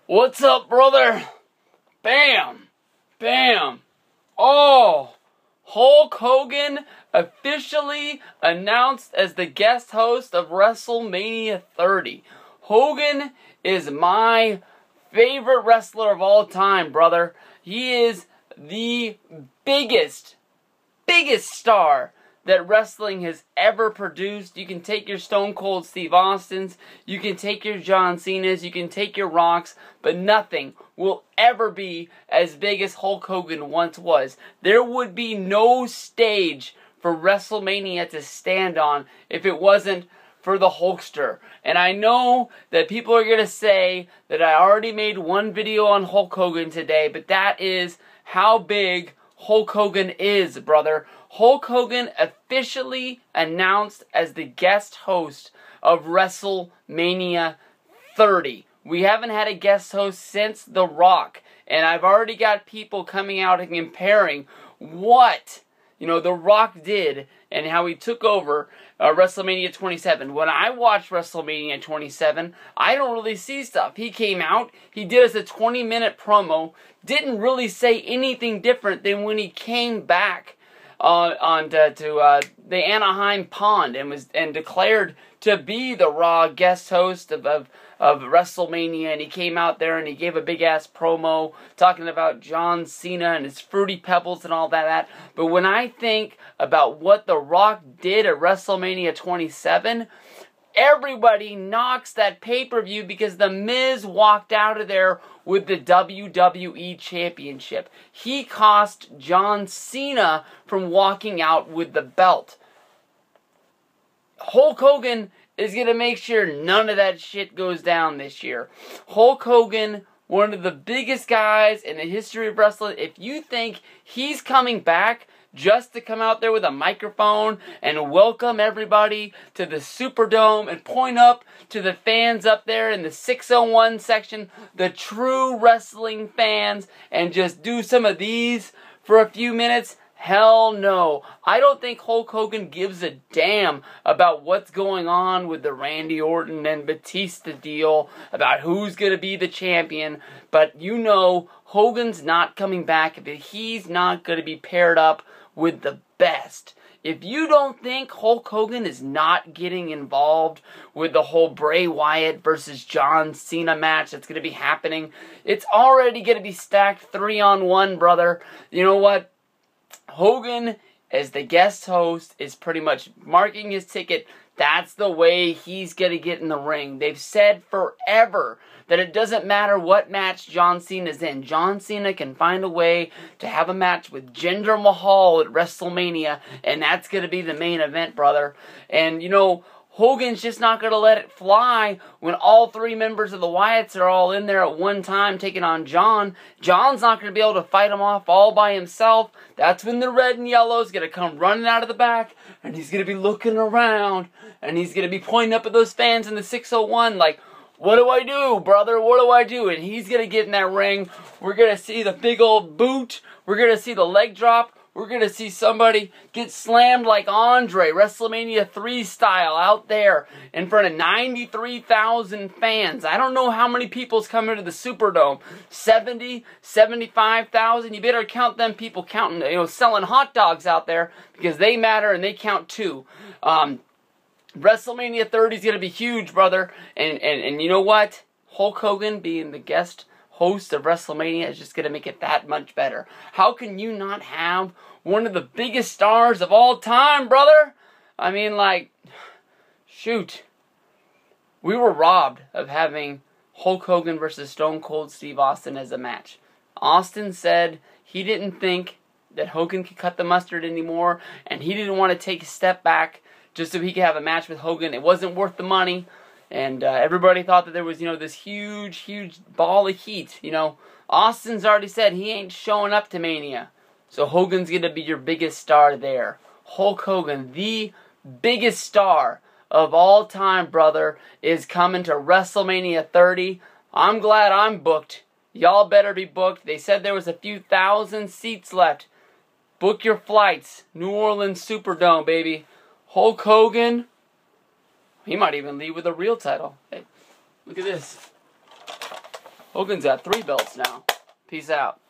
What's up, brother? Bam! Bam! Oh! Hulk Hogan officially announced as the guest host of Wrestlemania 30. Hogan is my favorite wrestler of all time, brother. He is the biggest star that wrestling has ever produced. You can take your Stone Cold Steve Austins, you can take your John Cena's, you can take your Rocks, but nothing will ever be as big as Hulk Hogan once was. There would be no stage for WrestleMania to stand on if it wasn't for the Hulkster. And I know that people are going to say that I already made one video on Hulk Hogan today, but that is how big Hulk Hogan is, brother. Hulk Hogan officially announced as the guest host of WrestleMania 30. We haven't had a guest host since The Rock. And I've already got people coming out and comparing what, The Rock did and how he took over WrestleMania 27. When I watched WrestleMania 27, I don't really see stuff. He came out, he did us a 20-minute promo, didn't really say anything different than when he came back to the Anaheim Pond and declared to be the Raw guest host of WrestleMania, and he came out there and he gave a big ass promo talking about John Cena and his Fruity Pebbles and all that. But when I think about what The Rock did at WrestleMania 27, everybody knocks that pay-per-view because The Miz walked out of there with the WWE Championship. He cost John Cena from walking out with the belt. Hulk Hogan is going to make sure none of that shit goes down this year. Hulk Hogan, one of the biggest guys in the history of wrestling. If you think he's coming back just to come out there with a microphone and welcome everybody to the Superdome and point up to the fans up there in the 601 section, the true wrestling fans, and just do some of these for a few minutes, hell no. I don't think Hulk Hogan gives a damn about what's going on with the Randy Orton and Batista deal, about who's going to be the champion, but Hogan's not coming back if he's not going to be paired up with the best. If you don't think Hulk Hogan is not getting involved with the whole Bray Wyatt versus John Cena match that's going to be happening, it's already going to be stacked 3-on-1, brother. You know what? Hogan, as the guest host, is pretty much marking his ticket. That's the way he's going to get in the ring. They've said forever that it doesn't matter what match John Cena's in. John Cena can find a way to have a match with Jinder Mahal at WrestleMania, and that's going to be the main event, brother. And, Hogan's just not going to let it fly when all three members of the Wyatts are all in there at one time taking on John. John's not going to be able to fight him off all by himself. That's when the red and yellow is going to come running out of the back, and he's going to be looking around, and he's going to be pointing up at those fans in the 601 like, what do I do, brother? What do I do? And he's going to get in that ring. We're going to see the big old boot. We're going to see the leg drop. We're going to see somebody get slammed like Andre, WrestleMania 3 style, out there in front of 93,000 fans. I don't know how many people's coming to the Superdome. 70, 75,000. You better count them people counting, selling hot dogs out there, because they matter and they count too. WrestleMania 30 is going to be huge, brother. And you know what? Hulk Hogan being the guest host of WrestleMania is just going to make it that much better. How can you not have one of the biggest stars of all time, brother? I mean, shoot. We were robbed of having Hulk Hogan versus Stone Cold Steve Austin as a match. Austin said he didn't think that Hogan could cut the mustard anymore, and he didn't want to take a step back just so he could have a match with Hogan. It wasn't worth the money. And everybody thought that there was, this huge ball of heat. Austin's already said he ain't showing up to Mania. So Hogan's going to be your biggest star there. Hulk Hogan, the biggest star of all time, brother, is coming to WrestleMania 30. I'm glad I'm booked. Y'all better be booked. They said there was a few thousand seats left. Book your flights. New Orleans Superdome, baby. Hulk Hogan, he might even leave with a real title. Hey, look at this. Hogan's got 3 belts now. Peace out.